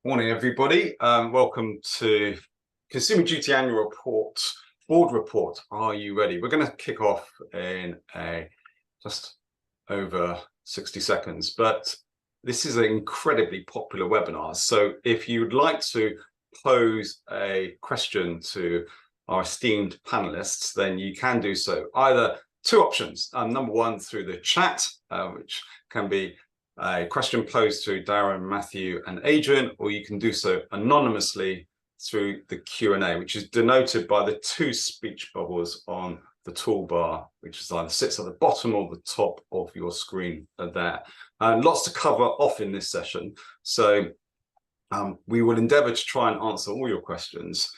Morning, everybody. Welcome to Consumer Duty Annual Report, Board Report. Are you ready? We're going to kick off in just over 60 seconds, but this is an incredibly popular webinar. So if you'd like to pose a question to our esteemed panelists, then you can do so. Either two options. Number one, through the chat, which can be a question posed to Darren, Matthew, and Adrian, or you can do so anonymously through the Q&A, which is denoted by the two speech bubbles on the toolbar, which is either sits at the bottom or the top of your screen there. And lots to cover off in this session. So we will endeavour to try and answer all your questions.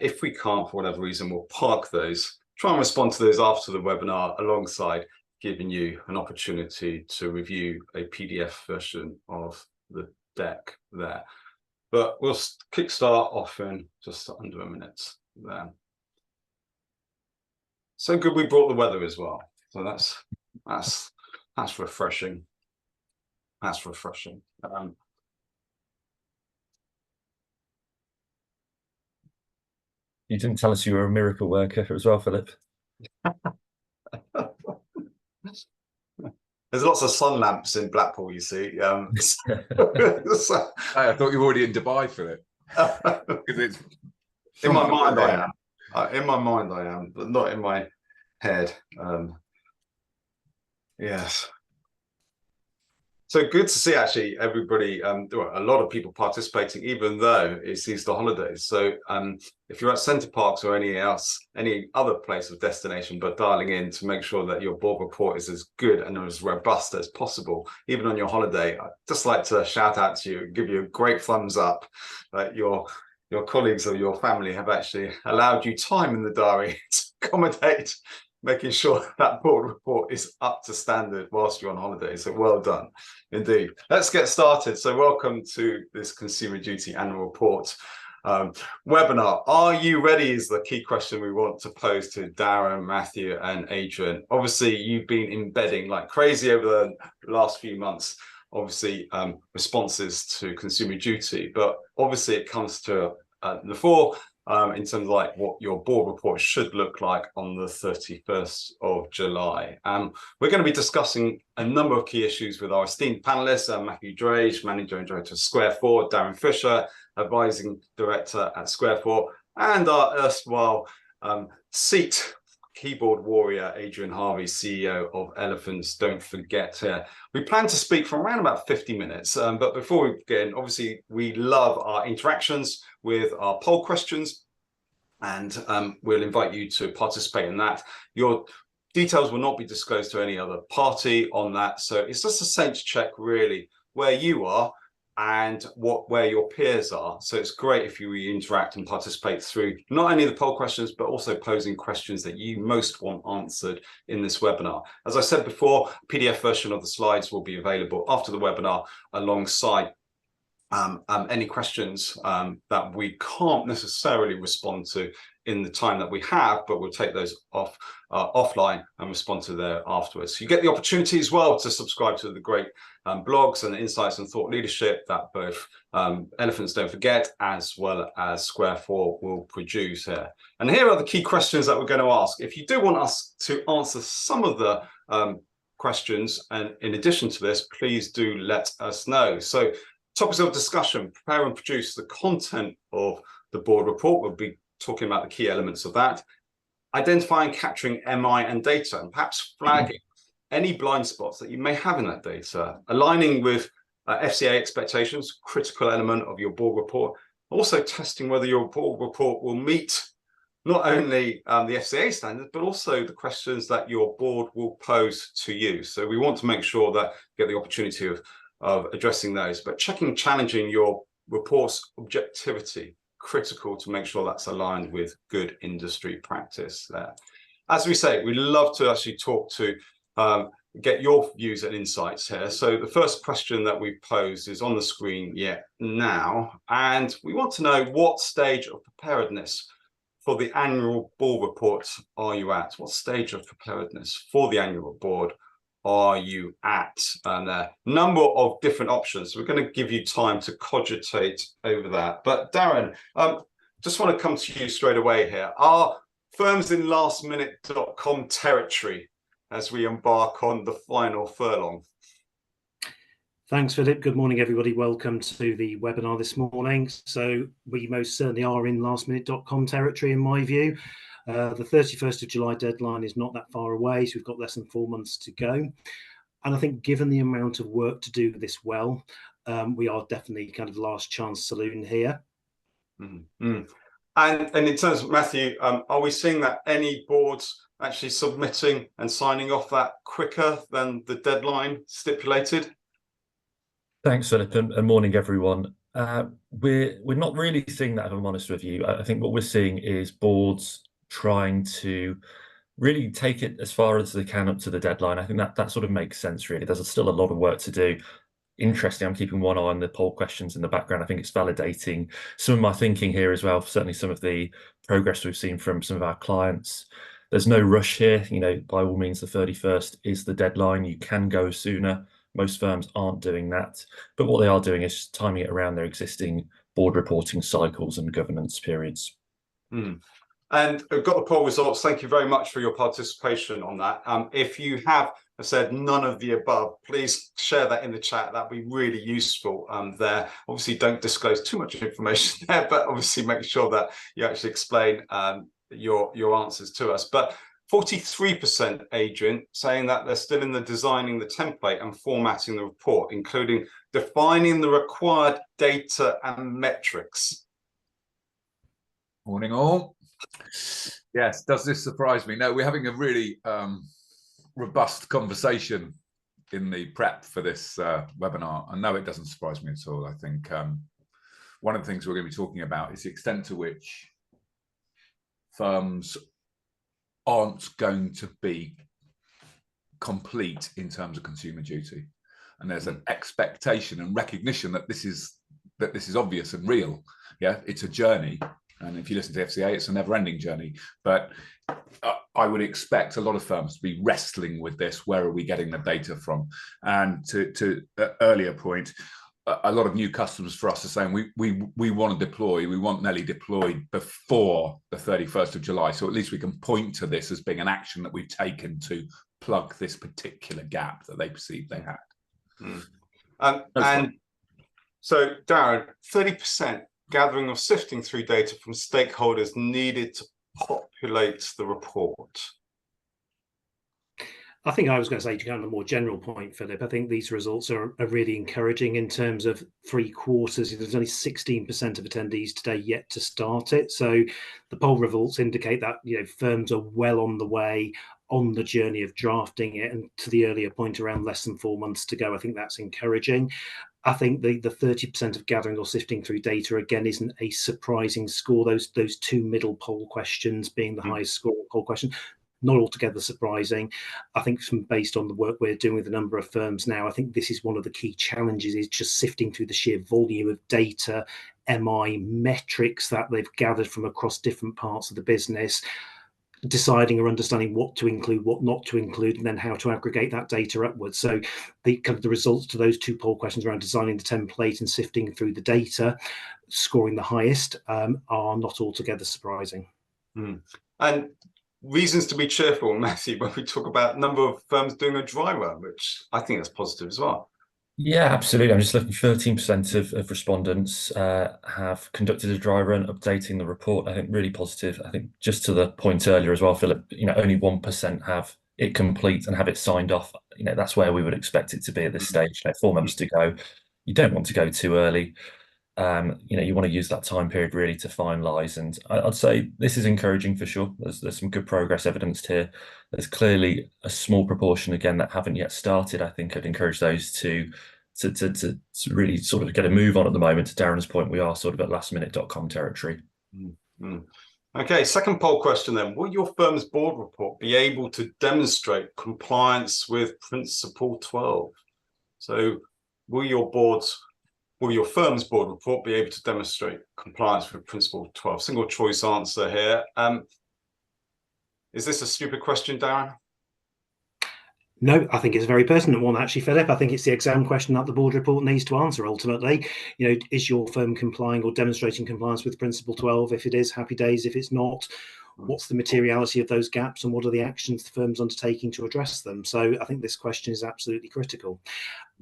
If we can't, for whatever reason, we'll park those, try and respond to those after the webinar alongside giving you an opportunity to review a PDF version of the deck there. But we'll kickstart off in just under a minute there. So good we brought the weather as well. So that's refreshing. That's refreshing. You didn't tell us you were a miracle worker as well, Philip. There's lots of sun lamps in Blackpool, you see. I thought you were already in Dubai, Philip. It's in my mind, I am. In my mind, I am, but not in my head. Yes. So good to see actually everybody, a lot of people participating, even though it's Easter holidays. So if you're at Centre Parks or any other place of destination, but dialing in to make sure that your board report is as good and as robust as possible, even on your holiday, I'd just like to shout out to you, give you a great thumbs up that your colleagues or your family have actually allowed you time in the diary to accommodate making sure that board report is up to standard whilst you're on holiday. So well done, indeed. Let's get started. So welcome to this Consumer Duty Annual Report webinar. Are you ready is the key question we want to pose to Darren, Matthew, and Adrian. Obviously, you've been embedding like crazy over the last few months, obviously responses to Consumer Duty, but obviously it comes to the fore in terms of like what your board report should look like on the 31st of July. We're going to be discussing a number of key issues with our esteemed panelists, Matthew Drage, Manager and Director of Square 4, Darren Fisher, Advising Director at Square 4, and our erstwhile seat keyboard warrior, Adrian Harvey, CEO of Elephants Don't Forget. We plan to speak for around about 50 minutes, but before we begin, obviously we love our interactions with our poll questions, and we'll invite you to participate in that. Your details will not be disclosed to any other party on that, so it's just a sense check really where you are and where your peers are. So it's great if you interact and participate through not only the poll questions, but also posing questions that you most want answered in this webinar. As I said before, a PDF version of the slides will be available after the webinar alongside any questions that we can't necessarily respond to in the time that we have, but we'll take those offline and respond to there afterwards. So you get the opportunity as well to subscribe to the great blogs and insights and thought leadership that both Elephants Don't Forget as well as Square 4 will produce here. And here are the key questions that we're going to ask. If you do want us to answer some of the questions, and in addition to this, please do let us know. So topics of discussion: prepare and produce the content of the board report. We'll be talking about the key elements of that. Identifying, capturing MI and data, and perhaps flagging any blind spots that you may have in that data. Aligning with FCA expectations, critical element of your board report. Also testing whether your board report will meet not only the FCA standards, but also the questions that your board will pose to you. So we want to make sure that you get the opportunity of addressing those, but challenging your report's objectivity, critical to make sure that's aligned with good industry practice there. As we say, we love to actually talk to, get your views and insights here. So the first question that we posed is on the screen now, and we want to know what stage of preparedness for the annual board report are you at? What stage of preparedness for the annual board are you at? And a number of different options. We're going to give you time to cogitate over that. But Darren, just want to come to you straight away here. Are firms in lastminute.com territory as we embark on the final furlong? Thanks, Philip. Good morning, everybody. Welcome to the webinar this morning. So we most certainly are in lastminute.com territory, in my view. The 31st of July deadline is not that far away, so we've got less than 4 months to go. And I think given the amount of work to do this well, we are definitely kind of last chance saloon here. Mm-hmm. And in terms of Matthew, are we seeing that any boards actually submitting and signing off that quicker than the deadline stipulated? Thanks, Philip, and morning, everyone. We're not really seeing that, if I'm honest with you. I think what we're seeing is boards trying to really take it as far as they can up to the deadline. I think that sort of makes sense, really. There's still a lot of work to do. Interesting, I'm keeping one eye on the poll questions in the background. I think it's validating some of my thinking here as well, certainly some of the progress we've seen from some of our clients. There's no rush here, by all means, the 31st is the deadline. You can go sooner. Most firms aren't doing that, but what they are doing is timing it around their existing board reporting cycles and governance periods. And we've got the poll results. Thank you very much for your participation on that. If you have said none of the above, please share that in the chat. That'd be really useful there. Obviously, don't disclose too much information there, but obviously make sure that you actually explain your answers to us. But 43%, Adrian, saying that they're still in the designing the template and formatting the report, including defining the required data and metrics. Morning, all. Yes, does this surprise me? No, we're having a really robust conversation in the prep for this webinar, and no, it doesn't surprise me at all. I think one of the things we're going to be talking about is the extent to which firms aren't going to be complete in terms of consumer duty, and there's an expectation and recognition that this is obvious and real. Yeah, it's a journey, and if you listen to FCA, it's a never-ending journey. But I would expect a lot of firms to be wrestling with this. Where are we getting the data from? And to earlier point, a lot of new customers for us are saying we want to deploy, we want Nelly deployed before the 31st of July. So at least we can point to this as being an action that we've taken to plug this particular gap that they perceived they had. And so, Darren, 30% gathering or sifting through data from stakeholders needed to populate the report. I think I was going to say, to kind of a more general point, Philip, I think these results are really encouraging in terms of 3/4. There's only 16% of attendees today yet to start it. So the poll results indicate that firms are well on the way on the journey of drafting it. And to the earlier point around less than 4 months to go, I think that's encouraging. I think the 30% of gathering or sifting through data, again, isn't a surprising score. Those two middle poll questions being the highest score poll question, not altogether surprising. I think based on the work we're doing with a number of firms now, I think this is one of the key challenges, is just sifting through the sheer volume of data, MI metrics that they've gathered from across different parts of the business, deciding or understanding what to include, what not to include, and then how to aggregate that data upwards. So the results to those two poll questions around designing the template and sifting through the data, scoring the highest, are not altogether surprising. And reasons to be cheerful, Matthew, when we talk about number of firms doing a dry run, which I think that's positive as well. Yeah, absolutely. I'm just looking, 13% of respondents have conducted a dry run, updating the report. I think really positive. I think just to the point earlier as well, Philip, only 1% have it complete and have it signed off. That's where we would expect it to be at this stage. 4 months to go. You don't want to go too early. You want to use that time period really to finalise, and I'd say this is encouraging for sure. There's some good progress evidenced here. There's clearly a small proportion again that haven't yet started. I think I'd encourage those to really sort of get a move on at the moment. To Darren's point, we are sort of at lastminute.com territory. Okay, second poll question then. Will your firm's board report be able to demonstrate compliance with Principle 12? So will your firm's board report be able to demonstrate compliance with Principle 12? Single choice answer here. Is this a stupid question, Darren? No, I think it's a very pertinent one, actually, Philip. I think it's the exam question that the board report needs to answer ultimately. Is your firm complying or demonstrating compliance with Principle 12? If it is, happy days. If it's not, what's the materiality of those gaps and what are the actions the firm's undertaking to address them? So I think this question is absolutely critical.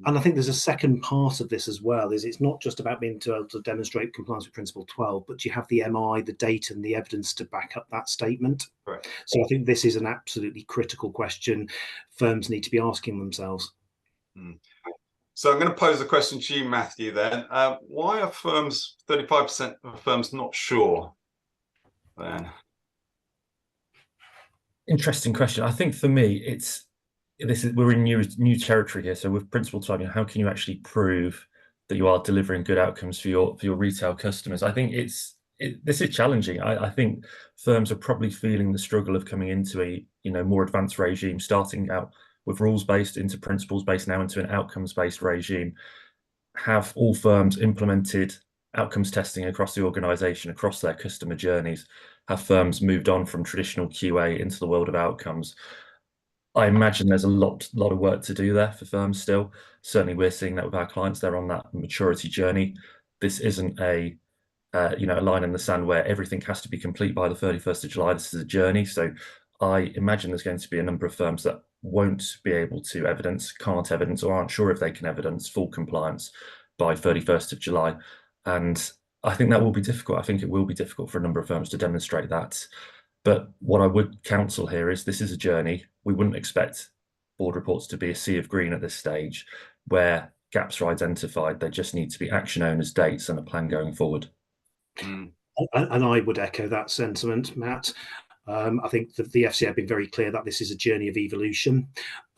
And I think there's a second part of this as well, is it's not just about being able to demonstrate compliance with Principle 12, but you have the MI, the data and the evidence to back up that statement. Right. So I think this is an absolutely critical question firms need to be asking themselves. So I'm going to pose a question to you, Matthew, then. Why are 35% of firms not sure then? Interesting question. I think for me, we're in new territory here. So with Principle 12, how can you actually prove that you are delivering good outcomes for your retail customers? I think this is challenging. I think firms are probably feeling the struggle of coming into a more advanced regime, starting out with rules-based into principles-based, now into an outcomes-based regime. Have all firms implemented outcomes testing across the organization, across their customer journeys? Have firms moved on from traditional QA into the world of outcomes? I imagine there's a lot of work to do there for firms still. Certainly we're seeing that with our clients. They're on that maturity journey. This isn't a line in the sand where everything has to be complete by the 31st of July. This is a journey. So I imagine there's going to be a number of firms that won't be able to can't evidence, or aren't sure if they can evidence full compliance by 31st of July. And I think that will be difficult. I think it will be difficult for a number of firms to demonstrate that. But what I would counsel here is this is a journey. We wouldn't expect board reports to be a sea of green at this stage where gaps are identified. There just need to be action owners, dates and a plan going forward. And I would echo that sentiment, Matt. I think that the FCA have been very clear that this is a journey of evolution,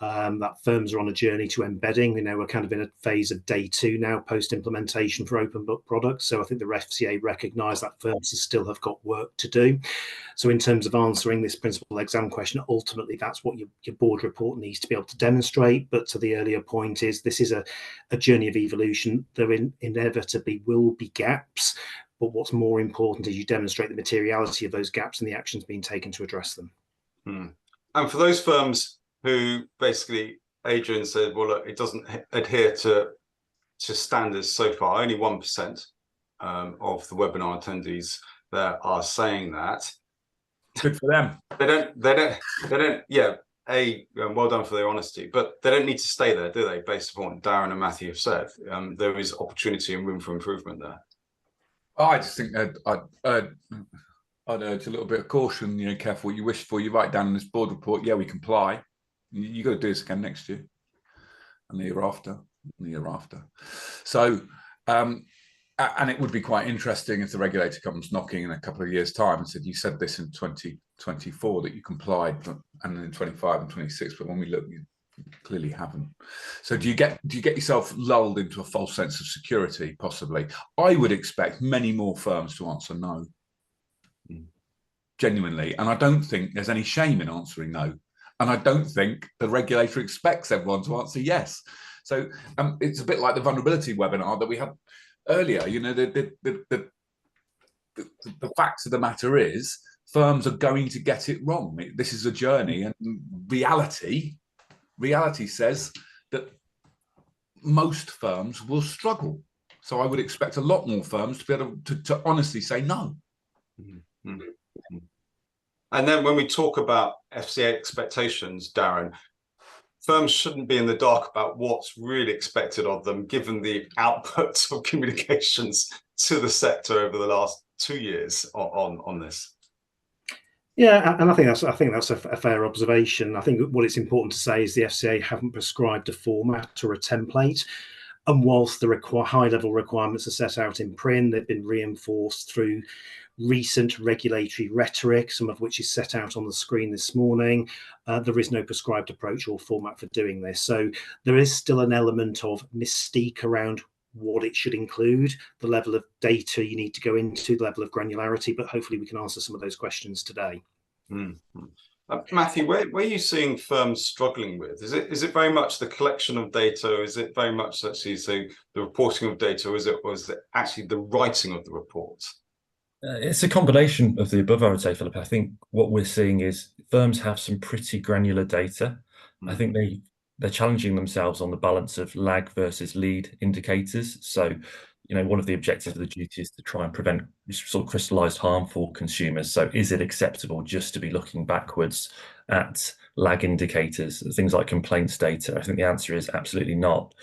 that firms are on a journey to embedding. We're kind of in a phase of day 2 now, post-implementation for open book products. So I think the FCA recognise that firms still have got work to do. So in terms of answering this principal exam question, ultimately that's what your board report needs to be able to demonstrate. But to the earlier point is this is a journey of evolution. There inevitably will be gaps. But what's more important is you demonstrate the materiality of those gaps and the actions being taken to address them. And for those firms who basically, Adrian said, well, look, it doesn't adhere to standards so far, only 1% of the webinar attendees that are saying that. Good for them. They don't, yeah, well done for their honesty, but they don't need to stay there, do they? Based upon what Darren and Matthew have said, there is opportunity and room for improvement there. I just think that I'd urge a little bit of caution. Careful what you wish for. You write down in this board report, yeah, we comply. You got to do this again next year, and the year after, and the year after. So, and it would be quite interesting if the regulator comes knocking in a couple of years' time and said, "You said this in 2024 that you complied, and in 25 and 26, but when we look, you clearly haven't." So do you get yourself lulled into a false sense of security? Possibly. I would expect many more firms to answer no, genuinely, and I don't think there's any shame in answering no, and I don't think the regulator expects everyone to answer yes. So it's a bit like the vulnerability webinar that we had earlier. The fact of the matter is firms are going to get it wrong. This is a journey, and reality says that most firms will struggle. So I would expect a lot more firms to be able to honestly say no. And then when we talk about FCA expectations, Darren, firms shouldn't be in the dark about what's really expected of them, given the output of communications to the sector over the last 2 years on this. Yeah, and I think that's a fair observation. I think what it's important to say is the FCA haven't prescribed a format or a template. And whilst the high-level requirements are set out in print, they've been reinforced through recent regulatory rhetoric, some of which is set out on the screen this morning. There is no prescribed approach or format for doing this. So there is still an element of mystique around what it should include, the level of data you need to go into, the level of granularity, but hopefully we can answer some of those questions today. Matthew, where are you seeing firms struggling with? Is it very much the collection of data? Is it very much actually the reporting of data? Or is it actually the writing of the reports? It's a combination of the above, I would say, Philip. I think what we're seeing is firms have some pretty granular data. I think they're challenging themselves on the balance of lag versus lead indicators. So, one of the objectives of the duty is to try and prevent sort of crystallized harm for consumers. So is it acceptable just to be looking backwards at lag indicators, things like complaints data? I think the answer is absolutely not.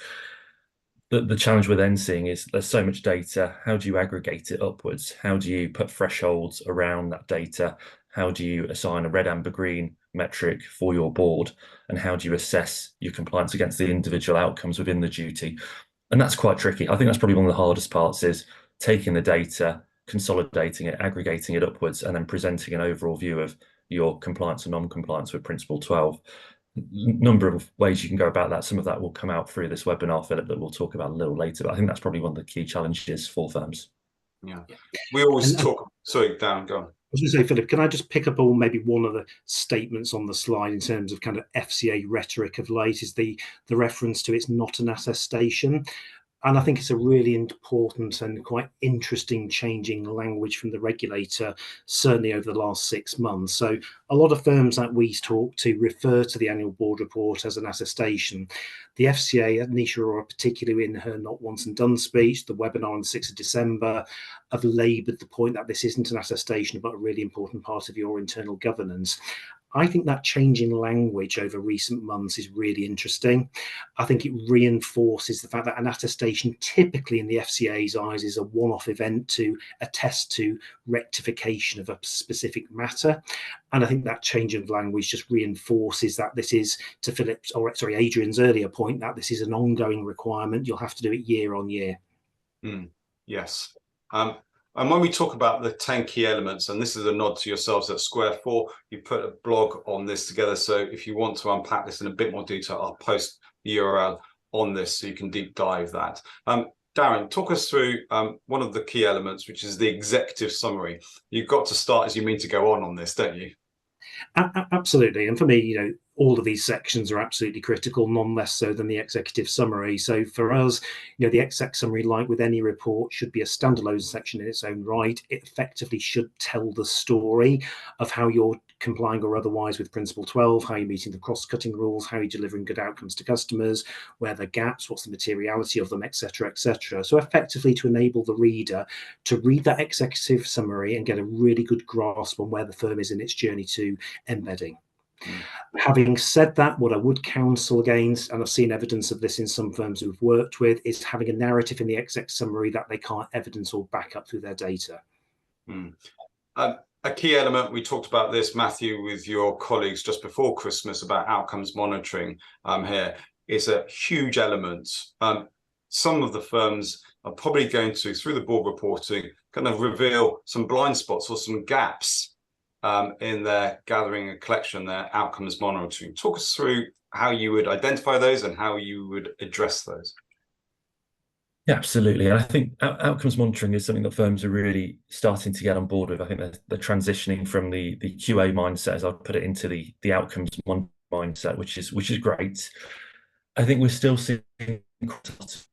The challenge we're then seeing is there's so much data. How do you aggregate it upwards? How do you put thresholds around that data? How do you assign a red, amber, green metric for your board? And how do you assess your compliance against the individual outcomes within the duty? And that's quite tricky. I think that's probably one of the hardest parts, is taking the data, consolidating it, aggregating it upwards, and then presenting an overall view of your compliance and non-compliance with Principle 12. Number of ways you can go about that. Some of that will come out through this webinar, Philip, that we'll talk about a little later. But I think that's probably one of the key challenges for firms. Yeah, we always talk. Sorry, Dan, go on. I was going to say, Philip, can I just pick up on maybe one of the statements on the slide in terms of kind of FCA rhetoric of late, is the reference to it's not an attestation. And I think it's a really important and quite interesting changing language from the regulator, certainly over the last 6 months. So a lot of firms that we talk to refer to the annual board report as an attestation. The FCA, Nisha Arora, particularly in her Not Once and Done speech, the webinar on the 6th of December, have laboured the point that this isn't an attestation, but a really important part of your internal governance. I think that change in language over recent months is really interesting. I think it reinforces the fact that an attestation typically in the FCA's eyes is a one-off event to attest to rectification of a specific matter. And I think that change of language just reinforces that this is, to Adrian's earlier point, that this is an ongoing requirement. You'll have to do it year on year. Yes. And when we talk about the 10 key elements, and this is a nod to yourselves at Square 4, you put a blog on this together. So if you want to unpack this in a bit more detail, I'll post the URL on this so you can deep dive that. Darren, talk us through one of the key elements, which is the executive summary. You've got to start as you mean to go on this, don't you? Absolutely. And for me, all of these sections are absolutely critical, none less so than the executive summary. So for us, the exec summary, like with any report, should be a standalone section in its own right. It effectively should tell the story of how you're complying or otherwise with Principle 12, how you're meeting the cross-cutting rules, how you're delivering good outcomes to customers, where the gaps, what's the materiality of them, etc., etc. So effectively to enable the reader to read that executive summary and get a really good grasp on where the firm is in its journey to embedding. Having said that, what I would counsel against, and I've seen evidence of this in some firms we've worked with, is having a narrative in the exec summary that they can't evidence or back up through their data. A key element, we talked about this, Matthew, with your colleagues just before Christmas about outcomes monitoring here, is a huge element. Some of the firms are probably going to, through the board reporting, kind of reveal some blind spots or some gaps in their gathering and collection, their outcomes monitoring. Talk us through how you would identify those and how you would address those. Yeah, absolutely. And I think outcomes monitoring is something that firms are really starting to get on board with. I think they're transitioning from the QA mindset, as I'd put it, into the outcomes mindset, which is great. I think we're still seeing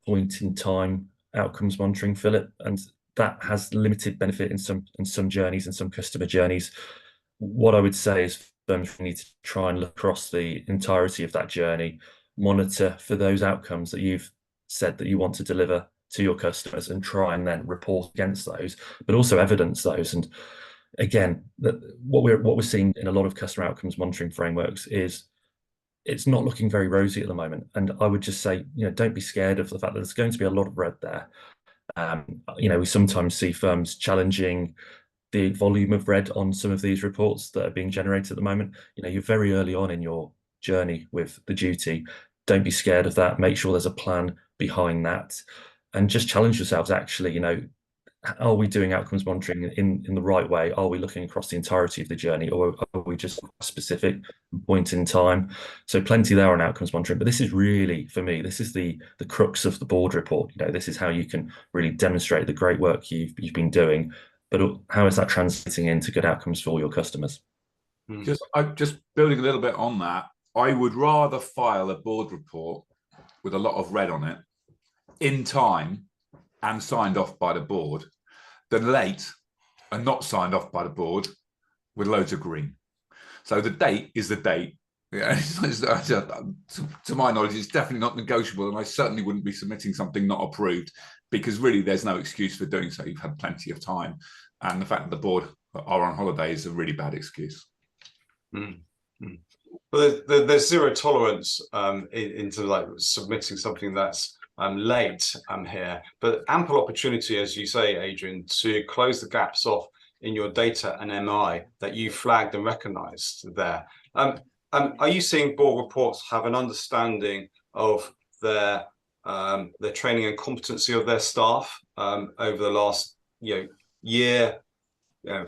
point in time outcomes monitoring, Philip, and that has limited benefit in some journeys and some customer journeys. What I would say is firms need to try and look across the entirety of that journey, monitor for those outcomes that you've said that you want to deliver to your customers, and try and then report against those, but also evidence those. And again, what we're seeing in a lot of customer outcomes monitoring frameworks is it's not looking very rosy at the moment. And I would just say, don't be scared of the fact that there's going to be a lot of red there. We sometimes see firms challenging the volume of red on some of these reports that are being generated at the moment. You're very early on in your journey with the duty. Don't be scared of that. Make sure there's a plan behind that, and just challenge yourselves. Actually, are we doing outcomes monitoring in the right way? Are we looking across the entirety of the journey, or are we just a specific point in time? So plenty there on outcomes monitoring, but this is really, for me, this is the crux of the board report. This is how you can really demonstrate the great work you've been doing, but how is that translating into good outcomes for all your customers? Just building a little bit on that, I would rather file a board report with a lot of red on it in time and signed off by the board than late and not signed off by the board with loads of green. So the date is the date, Yeah, to my knowledge, it's definitely not negotiable, and I certainly wouldn't be submitting something not approved, because really there's no excuse for doing so. You've had plenty of time, and the fact that the board are on holiday is a really bad excuse. Mm. Well, there's zero tolerance into like submitting something that's late here, but ample opportunity, as you say, Adrian, to close the gaps off in your data and MI that you flagged and recognised there. Are you seeing board reports have an understanding of their training and competency of their staff over the last year,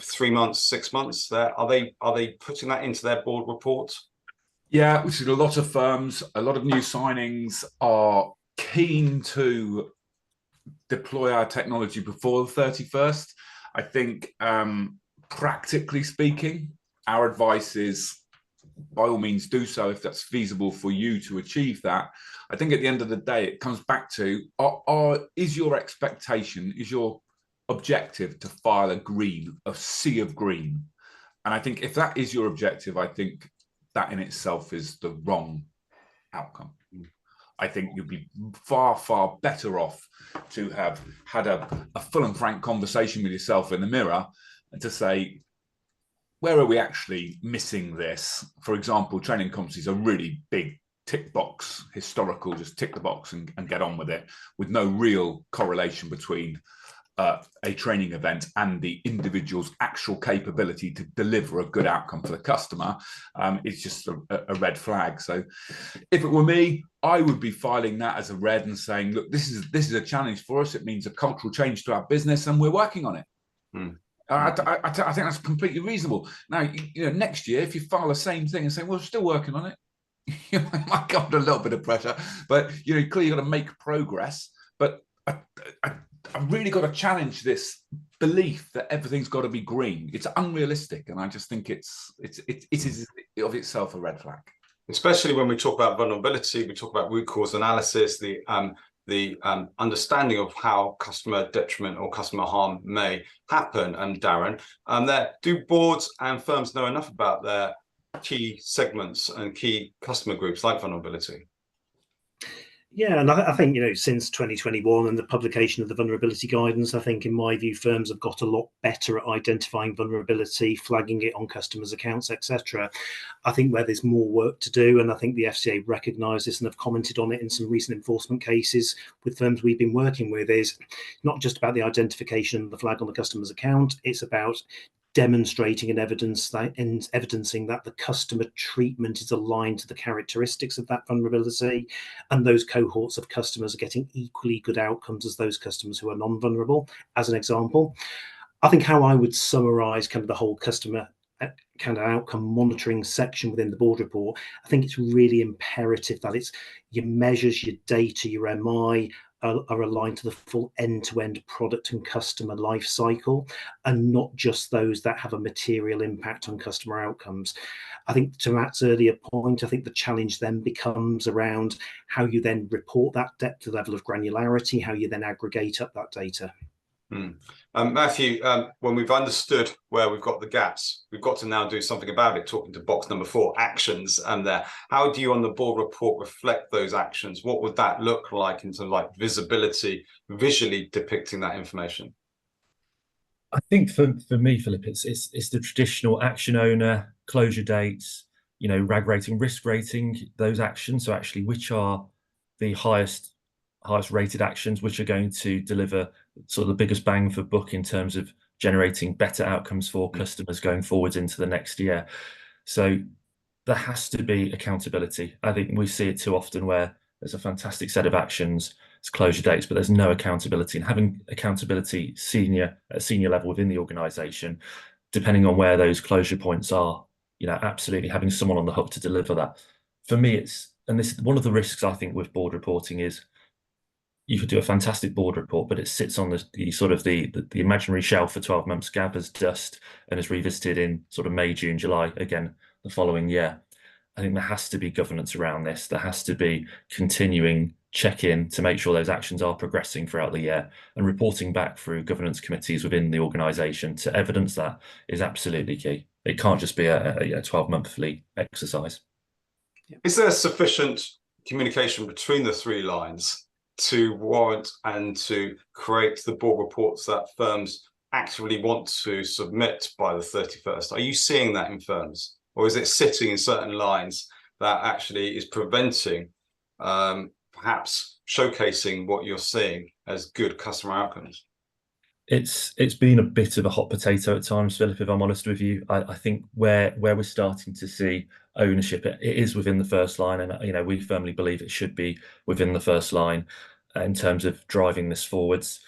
3 months, 6 months? There are they putting that into their board report? Yeah, we've seen a lot of firms, a lot of new signings are keen to deploy our technology before the 31st. I think, practically speaking, our advice is, by all means, do so if that's feasible for you to achieve that. I think at the end of the day, it comes back to, is your expectation, is your objective to file a sea of green? And I think if that is your objective, I think that in itself is the wrong outcome. I think you'd be far, far better off to have had a full and frank conversation with yourself in the mirror and to say, where are we actually missing this? For example, training competencies are really big tick box, historical, just tick the box and get on with it, with no real correlation between a training event and the individual's actual capability to deliver a good outcome for the customer. It's just a red flag. So if it were me, I would be filing that as a red and saying, look, this is a challenge for us. It means a cultural change to our business and we're working on it. I think that's completely reasonable. Now, next year, if you file the same thing and say, well, we're still working on it, you might come under a little bit of pressure, but clearly you've got to make progress. But I've really got to challenge this belief that everything's got to be green. It's unrealistic, and I just think it is of itself a red flag. Especially when we talk about vulnerability, we talk about root cause analysis, the understanding of how customer detriment or customer harm may happen. And Darren, do boards and firms know enough about their key segments and key customer groups like vulnerability? Yeah, and I think, since 2021 and the publication of the vulnerability guidance, I think, in my view, firms have got a lot better at identifying vulnerability, flagging it on customers' accounts, etc. I think where there's more work to do, and I think the FCA recognise this and have commented on it in some recent enforcement cases with firms we've been working with, is not just about the identification and the flag on the customer's account, it's about demonstrating and evidencing that the customer treatment is aligned to the characteristics of that vulnerability, and those cohorts of customers are getting equally good outcomes as those customers who are non-vulnerable. As an example, I think how I would summarize kind of the whole customer kind of outcome monitoring section within the board report, I think it's really imperative that it's your measures, your data, your MI are aligned to the full end-to-end product and customer life cycle, and not just those that have a material impact on customer outcomes. I think, to Matt's earlier point, I think the challenge then becomes around how you then report that depth level of granularity, how you then aggregate up that data. Matthew, when we've understood where we've got the gaps, we've got to now do something about it, talking to box number 4, actions. And how do you on the board report reflect those actions? What would that look like in terms of like visibility, visually depicting that information? I think for me, Philip, it's the traditional action owner, closure dates, RAG rating, risk rating, those actions. So actually, which are the highest rated actions, which are going to deliver sort of the biggest bang for buck in terms of generating better outcomes for customers going forwards into the next year. So there has to be accountability. I think we see it too often where there's a fantastic set of actions, it's closure dates, but there's no accountability. And having accountability at senior level within the organization, depending on where those closure points are, absolutely having someone on the hook to deliver that. For me, and this one of the risks I think with board reporting is, you could do a fantastic board report, but it sits on the sort of the imaginary shelf for 12 months, gathers dust, and is revisited in sort of May, June, July again the following year. I think there has to be governance around this. There has to be continuing check-in to make sure those actions are progressing throughout the year, and reporting back through governance committees within the organisation to evidence that is absolutely key. It can't just be a 12-monthly exercise. Is there sufficient communication between the three lines to warrant and to create the board reports that firms actually want to submit by the 31st? Are you seeing that in firms, or is it sitting in certain lines that actually is preventing perhaps showcasing what you're seeing as good customer outcomes? It's been a bit of a hot potato at times, Philip, if I'm honest with you. I think where we're starting to see ownership, it is within the first line, and we firmly believe it should be within the first line in terms of driving this forwards.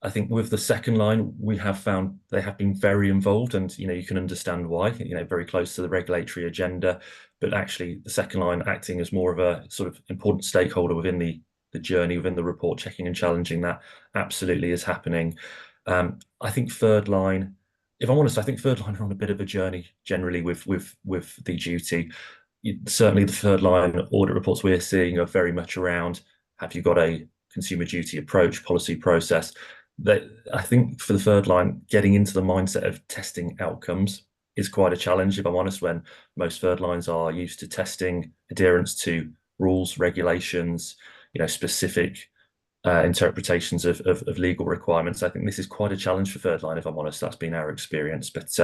I think with the second line, we have found they have been very involved, and you can understand why. Very close to the regulatory agenda, but actually the second line acting as more of a sort of important stakeholder within the journey, within the report, checking and challenging that absolutely is happening. I think third line, if I'm honest, I think third line are on a bit of a journey generally with the duty. Certainly the third line audit reports we're seeing are very much around, have you got a consumer duty approach, policy process? That I think for the third line, getting into the mindset of testing outcomes is quite a challenge, if I'm honest, when most third lines are used to testing adherence to rules, regulations, specific interpretations of legal requirements. I think this is quite a challenge for third line, if I'm honest. That's been our experience, but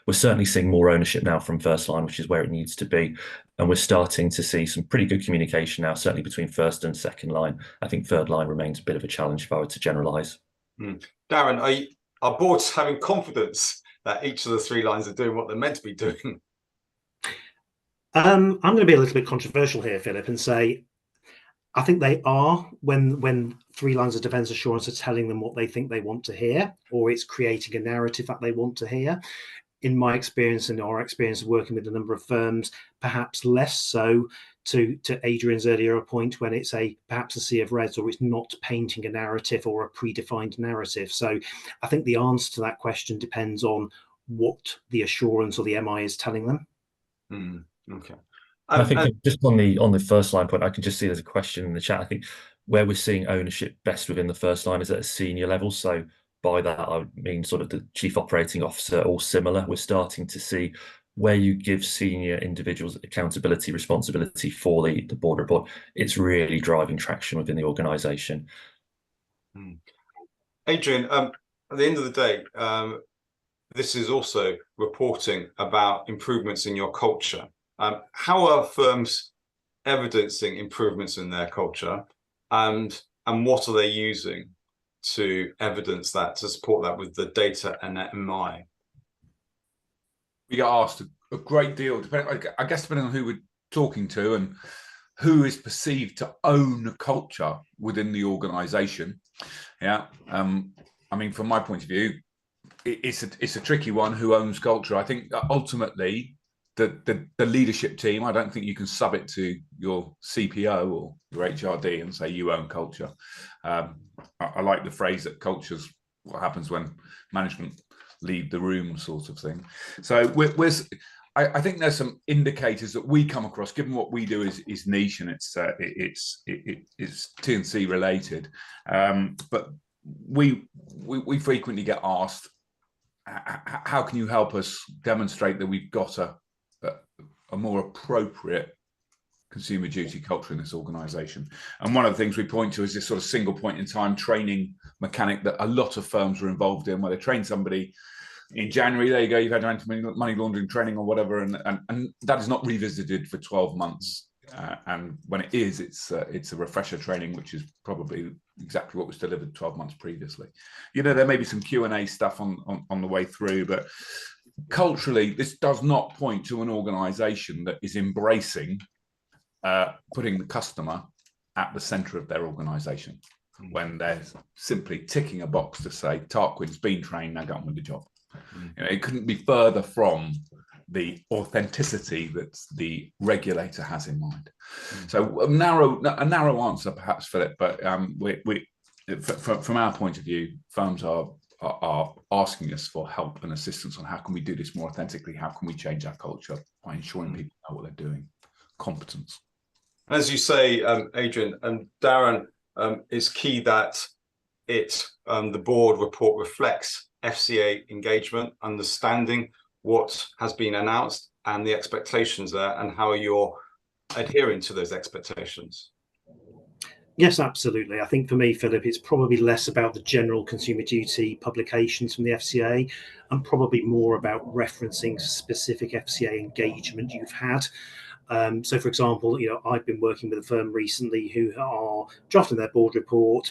we're certainly seeing more ownership now from first line, which is where it needs to be, and we're starting to see some pretty good communication now, certainly between first and second line. I think third line remains a bit of a challenge if I were to generalize. Darren, are boards having confidence that each of the three lines are doing what they're meant to be doing? I'm going to be a little bit controversial here, Philip, and say I think they are when three lines of defence assurance are telling them what they think they want to hear, or it's creating a narrative that they want to hear. In my experience and our experience of working with a number of firms, perhaps less so to Adrian's earlier point, when it's perhaps a sea of reds, or it's not painting a narrative or a predefined narrative. So I think the answer to that question depends on what the assurance or the MI is telling them. Okay. I think just on the first line point, I can just see there's a question in the chat. I think where we're seeing ownership best within the first line is at a senior level. So by that, I mean sort of the chief operating officer or similar. We're starting to see where you give senior individuals accountability, responsibility for the board report. It's really driving traction within the organisation. Adrian, at the end of the day, this is also reporting about improvements in your culture. How are firms evidencing improvements in their culture, and what are they using to evidence that, to support that with the data and MI? We get asked a great deal, I guess, depending on who we're talking to and who is perceived to own culture within the organisation. Yeah, I mean, from my point of view, it's a tricky one. Who owns culture? I think ultimately the leadership team. I don't think you can sub it to your CPO or your HRD and say you own culture. I like the phrase that culture's what happens when management leave the room, sort of thing. So I think there's some indicators that we come across, given what we do is niche and it's T&C related, but we frequently get asked, how can you help us demonstrate that we've got a more appropriate consumer duty culture in this organisation? And one of the things we point to is this sort of single point in time training mechanic that a lot of firms are involved in, where they train somebody in January, there you go, you've had anti-money laundering training or whatever, and that is not revisited for 12 months. And when it is, it's a refresher training, which is probably exactly what was delivered 12 months previously. There may be some Q&A stuff on the way through, but culturally, this does not point to an organisation that is embracing putting the customer at the centre of their organisation, when they're simply ticking a box to say, Tarquin's been trained, now get on with the job. It couldn't be further from the authenticity that the regulator has in mind. So a narrow answer, perhaps, Philip, but from our point of view, firms are asking us for help and assistance on how can we do this more authentically, how can we change our culture by ensuring people know what they're doing. Competence. As you say, Adrian and Darren, it's key that the board report reflects FCA engagement, understanding what has been announced and the expectations there, and how you're adhering to those expectations? Yes, absolutely. I think for me, Philip, it's probably less about the general consumer duty publications from the FCA and probably more about referencing specific FCA engagement you've had. So, for example, I've been working with a firm recently who are drafting their board report,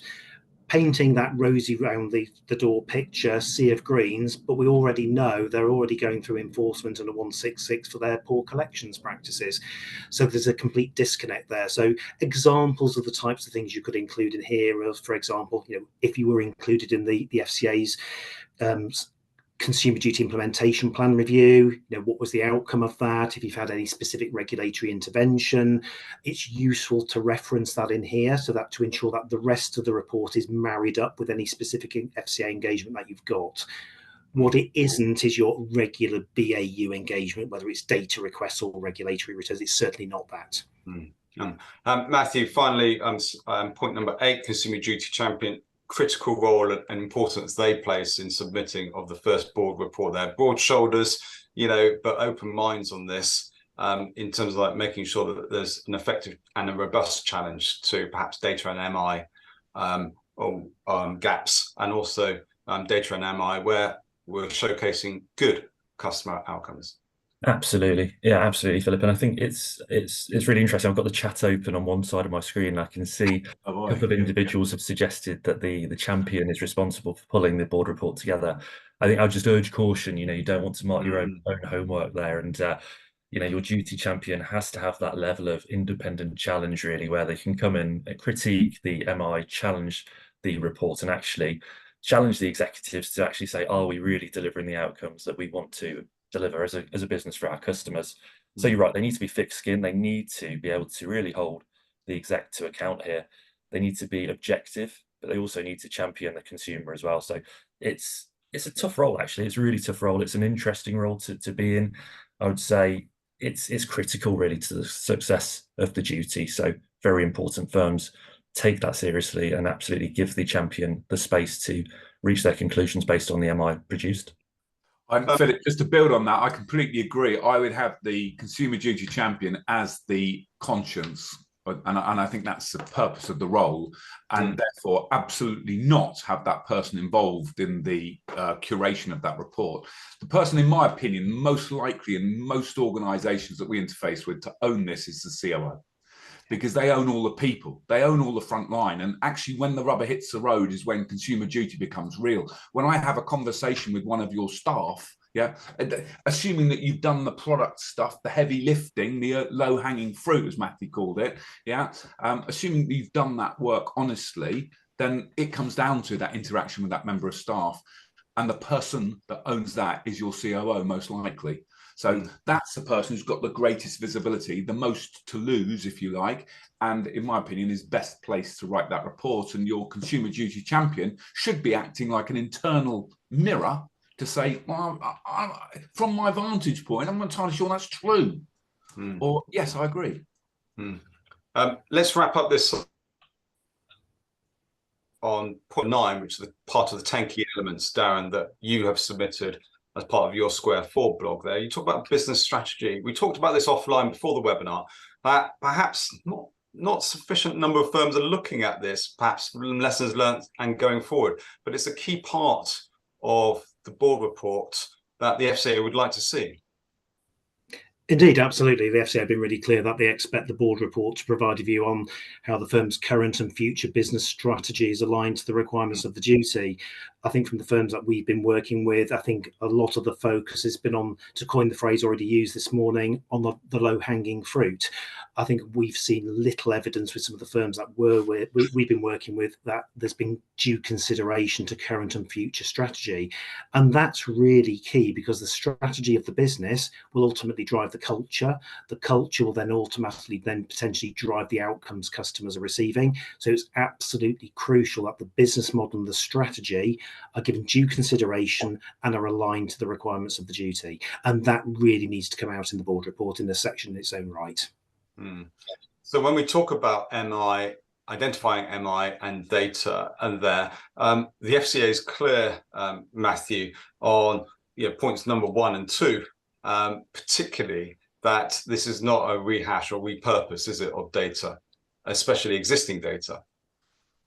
painting that rosy round the door picture, sea of greens, but we already know they're already going through enforcement under 166 for their poor collections practices. So there's a complete disconnect there. So examples of the types of things you could include in here are, for example, if you were included in the FCA's consumer duty implementation plan review, what was the outcome of that? If you've had any specific regulatory intervention, it's useful to reference that in here so that to ensure that the rest of the report is married up with any specific FCA engagement that you've got. What it isn't is your regular BAU engagement, whether it's data requests or regulatory returns. It's certainly not that. Matthew, finally, point number 8, consumer duty champion, critical role and importance they place in submitting of the first board report. They're broad shoulders, but open minds on this, in terms of making sure that there's an effective and a robust challenge to perhaps data and MI gaps, and also data and MI where we're showcasing good customer outcomes. Absolutely, yeah, absolutely, Philip. And I think it's really interesting. I've got the chat open on one side of my screen, and I can see a couple of individuals have suggested that the champion is responsible for pulling the board report together. I think I'll just urge caution. You don't want to mark your own homework there, and your duty champion has to have that level of independent challenge, really, where they can come in and critique the MI, challenge the report, and actually challenge the executives to actually say, are we really delivering the outcomes that we want to deliver as a business for our customers? So you're right, they need to be thick-skinned. They need to be able to really hold the exec to account here. They need to be objective, but they also need to champion the consumer as well. So it's a tough role, actually. It's a really tough role. It's an interesting role to be in. I would say it's critical, really, to the success of the duty. So very important. Firms take that seriously and absolutely give the champion the space to reach their conclusions based on the MI produced. Philip, just to build on that, I completely agree. I would have the consumer duty champion as the conscience, and I think that's the purpose of the role, and therefore absolutely not have that person involved in the curation of that report. The person, in my opinion, most likely in most organisations that we interface with to own this is the COO. Because they own all the people, they own all the front line. And actually, when the rubber hits the road is when consumer duty becomes real. When I have a conversation with one of your staff, assuming that you've done the product stuff, the heavy lifting, the low-hanging fruit, as Matthew called it, assuming that you've done that work honestly, then it comes down to that interaction with that member of staff. And the person that owns that is your COO, most likely. So that's the person who's got the greatest visibility, the most to lose, if you like, and in my opinion is best placed to write that report. And your consumer duty champion should be acting like an internal mirror to say, well, from my vantage point, I'm not entirely sure that's true. Or, yes, I agree. Let's wrap up this on point 9, which is the part of the 10 key elements, Darren, that you have submitted as part of your Square 4 blog there. You talk about business strategy. We talked about this offline before the webinar. Perhaps not sufficient number of firms are looking at this, perhaps lessons learned and going forward, but it's a key part of the board report that the FCA would like to see. Indeed, absolutely. The FCA have been really clear that they expect the board report to provide a view on how the firm's current and future business strategy is aligned to the requirements of the duty. I think from the firms that we've been working with, I think a lot of the focus has been on, to coin the phrase already used this morning, on the low-hanging fruit. I think we've seen little evidence with some of the firms that we've been working with that there's been due consideration to current and future strategy. And that's really key, because the strategy of the business will ultimately drive the culture. The culture will then automatically potentially drive the outcomes customers are receiving. So it's absolutely crucial that the business model and the strategy are given due consideration and are aligned to the requirements of the duty. And that really needs to come out in the board report in the section in its own right. So when we talk about MI, identifying MI and data, and the FCA is clear, Matthew, on points number 1 and 2, particularly that this is not a rehash or repurpose, is it, of data, especially existing data?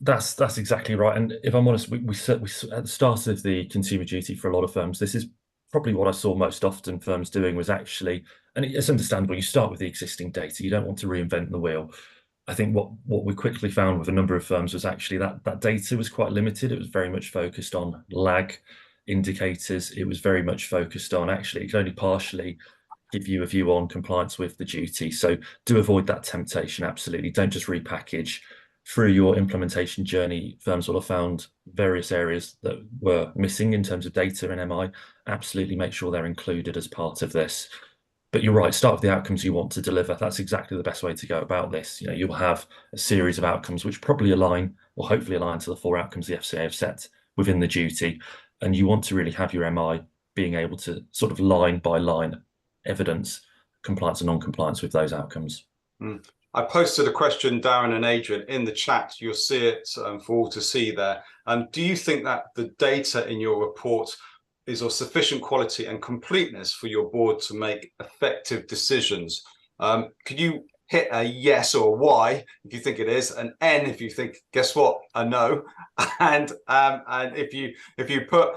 That's exactly right. And if I'm honest, we at the start of the consumer duty for a lot of firms, this is probably what I saw most often firms doing was actually, and it's understandable, you start with the existing data, you don't want to reinvent the wheel. I think what we quickly found with a number of firms was actually that data was quite limited. It was very much focused on lag indicators. It was very much focused on actually, it could only partially give you a view on compliance with the duty. So do avoid that temptation, absolutely. Don't just repackage. Through your implementation journey, firms will have found various areas that were missing in terms of data and MI. Absolutely make sure they're included as part of this. But you're right, start with the outcomes you want to deliver. That's exactly the best way to go about this. You'll have a series of outcomes which probably align, or hopefully align, to the 4 outcomes the FCA have set within the duty. And you want to really have your MI being able to sort of line by line evidence compliance and non-compliance with those outcomes. I posted a question, Darren and Adrian, in the chat. You'll see it for all to see there. Do you think that the data in your report is of sufficient quality and completeness for your board to make effective decisions? Could you hit a yes or a Y if you think it is, an N if you think, guess what, a no, and if you put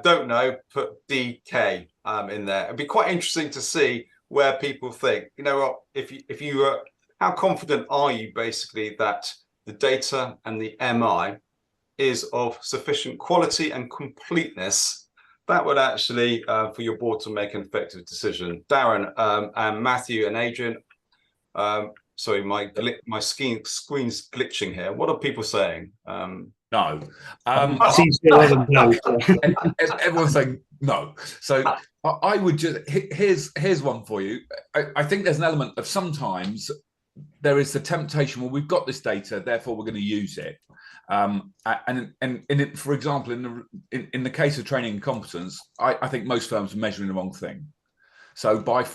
don't know, put DK in there. It'd be quite interesting to see where people think, you know what, if you how confident are you basically that the data and the MI is of sufficient quality and completeness that would actually for your board to make an effective decision? Darren and Matthew and Adrian, sorry, my screen's glitching here. What are people saying? No. Seems to be no. Everyone's saying no. So I would just, here's one for you. I think there's an element of sometimes there is the temptation, well, we've got this data, therefore we're going to use it. And for example, in the case of training and competence, I think most firms are measuring the wrong thing. So by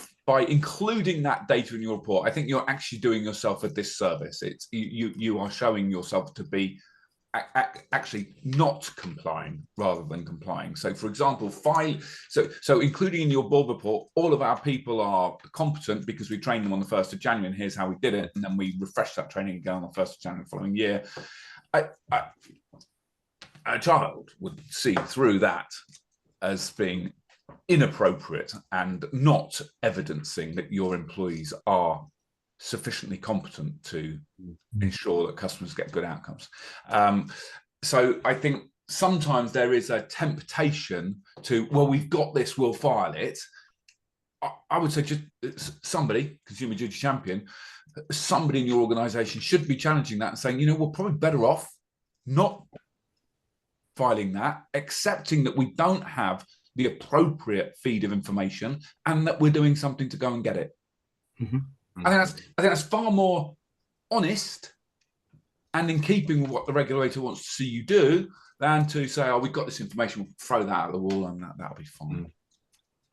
including that data in your report, I think you're actually doing yourself a disservice. It's you are showing yourself to be actually not complying rather than complying. So for example, so including in your board report, all of our people are competent because we trained them on the 1st of January and here's how we did it, and then we refresh that training again on the 1st of January the following year. A child would see through that as being inappropriate and not evidencing that your employees are sufficiently competent to ensure that customers get good outcomes. So I think sometimes there is a temptation to, well, we've got this, we'll file it. I would say just somebody, consumer duty champion, somebody in your organization should be challenging that and saying, you know, we're probably better off not filing that, accepting that we don't have the appropriate feed of information and that we're doing something to go and get it. Mm-hmm. I think that's far more honest and in keeping with what the regulator wants to see you do than to say, oh, we've got this information, we'll throw that out of the wall and that'll be fine.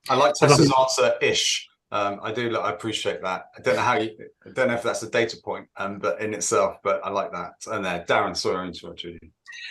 I like Tessa's answer, ish. I appreciate that. I don't know if that's a data point, but in itself, but I like that. And there, Darren, sorry I interrupted you.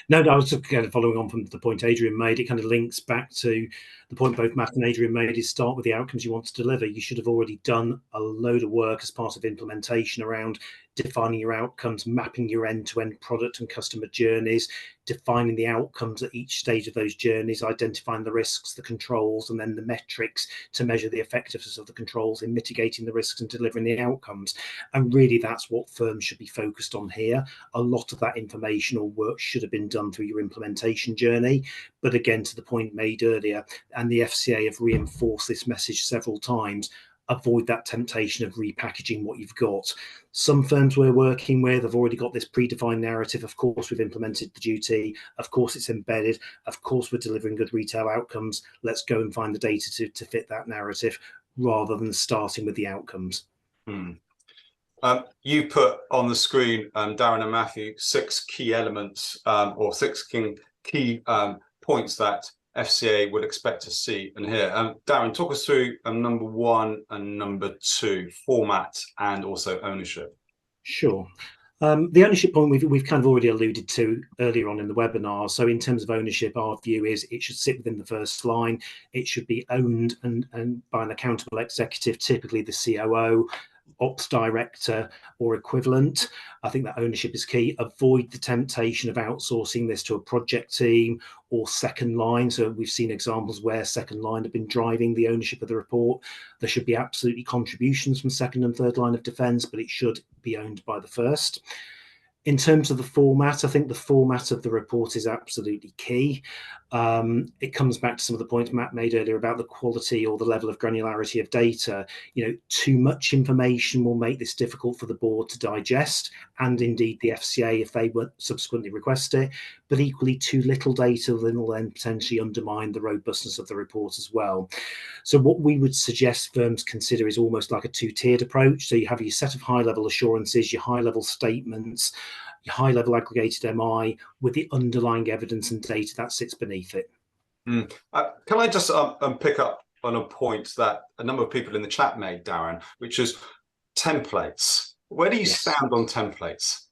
No, I was kind of following on from the point Adrian made. It kind of links back to the point both Matt and Adrian made, is start with the outcomes you want to deliver. You should have already done a load of work as part of implementation around defining your outcomes, mapping your end-to-end product and customer journeys, defining the outcomes at each stage of those journeys, identifying the risks, the controls, and then the metrics to measure the effectiveness of the controls in mitigating the risks and delivering the outcomes. And really, that's what firms should be focused on here. A lot of that informational work should have been done through your implementation journey. But again, to the point made earlier, and the FCA have reinforced this message several times, avoid that temptation of repackaging what you've got. Some firms we're working with have already got this predefined narrative. Of course, we've implemented the duty. Of course, it's embedded. Of course, we're delivering good retail outcomes. Let's go and find the data to fit that narrative rather than starting with the outcomes. You put on the screen, Darren and Matthew, 6 key elements or 6 key points that FCA would expect to see and hear. Darren, talk us through number 1 and number 2, format and also ownership. Sure. The ownership point we've kind of already alluded to earlier on in the webinar. So in terms of ownership, our view is it should sit within the first line. It should be owned and by an accountable executive, typically the COO, ops director or equivalent. I think that ownership is key. Avoid the temptation of outsourcing this to a project team or second line. So we've seen examples where second line have been driving the ownership of the report. There should be absolutely contributions from second and third line of defence, but it should be owned by the first. In terms of the format, I think the format of the report is absolutely key. It comes back to some of the points Matt made earlier about the quality or the level of granularity of data. Too much information will make this difficult for the board to digest, and indeed the FCA if they were subsequently request it. But equally, too little data will then potentially undermine the robustness of the report as well. So what we would suggest firms consider is almost like a two-tiered approach. So you have your set of high-level assurances, your high-level statements, your high-level aggregated MI with the underlying evidence and data that sits beneath it. Can I just pick up on a point that a number of people in the chat made, Darren, which is templates. Where do you stand on templates?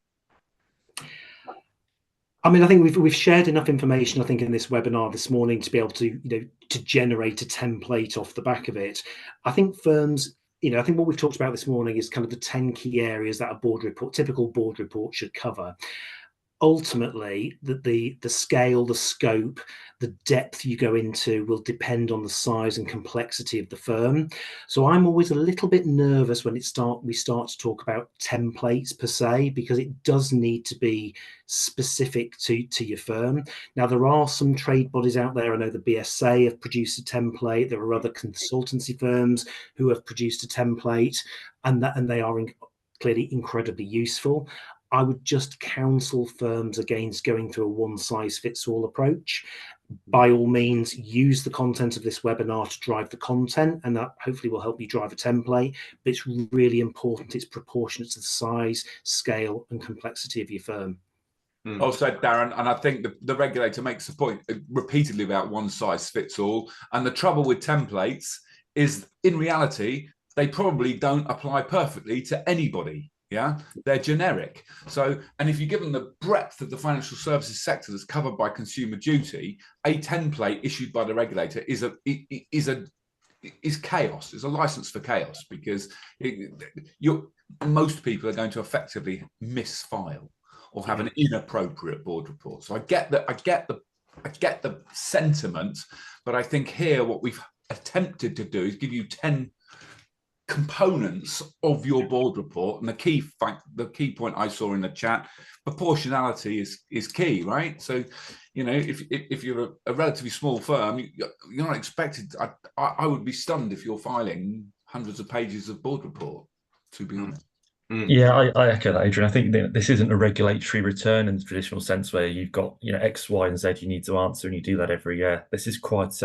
I mean, I think we've shared enough information, I think, in this webinar this morning to be able to, to generate a template off the back of it. I think firms, I think what we've talked about this morning is kind of the 10 key areas that a typical board report should cover. Ultimately, the scale, the scope, the depth you go into will depend on the size and complexity of the firm. So I'm always a little bit nervous when we start to talk about templates per se, because it does need to be specific to your firm. Now, there are some trade bodies out there. I know the BSA have produced a template. There are other consultancy firms who have produced a template, and they are clearly incredibly useful. I would just counsel firms against going through a one-size-fits-all approach. By all means, use the content of this webinar to drive the content, and that hopefully will help you drive a template. But it's really important it's proportionate to the size, scale, and complexity of your firm. Well said, Darren. And I think the regulator makes the point repeatedly about one size fits all. And the trouble with templates is, in reality, they probably don't apply perfectly to anybody. Yeah, they're generic. So, and if you give them the breadth of the financial services sector that's covered by consumer duty, a template issued by the regulator is chaos. It's a license for chaos, because most people are going to effectively misfile or have an inappropriate board report. So I get the sentiment, but I think here what we've attempted to do is give you 10 components of your board report, and the key point I saw in the chat, proportionality is key, right? So, if you're a relatively small firm, you're not expected. I would be stunned if you're filing hundreds of pages of board report, to be honest. Yeah, I echo that, Adrian. I think that this isn't a regulatory return in the traditional sense where you've got X, Y, and Z you need to answer, and you do that every year. This is quite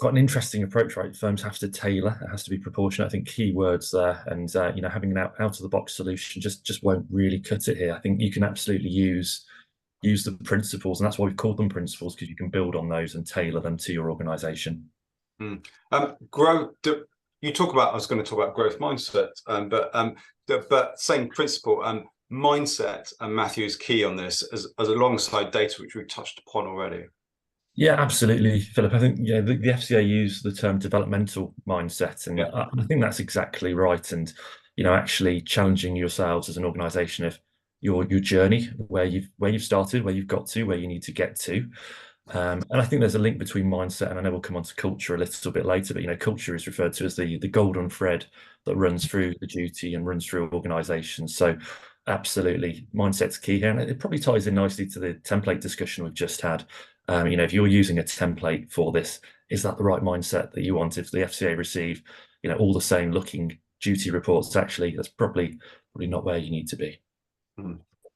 an interesting approach, right? Firms have to tailor; it has to be proportionate. I think key words there, and having an out of the box solution just won't really cut it here. I think you can absolutely use the principles, and that's why we've called them principles, because you can build on those and tailor them to your organisation. Growth. You talk about. I was going to talk about growth mindset, but same principle. Mindset, and Matthew is key on this as alongside data, which we've touched upon already. Yeah, absolutely, Philip. I think the FCA use the term developmental mindset, and I think that's exactly right. And actually challenging yourselves as an organisation of your journey, where you've started, where you've got to, where you need to get to. And I think there's a link between mindset, and I know we'll come on to culture a little bit later, but culture is referred to as the golden thread that runs through the duty and runs through organisations. So absolutely, mindset's key here, and it probably ties in nicely to the template discussion we've just had. If you're using a template for this, is that the right mindset that you want? If the FCA receive, all the same looking duty reports, actually, that's probably not where you need to be.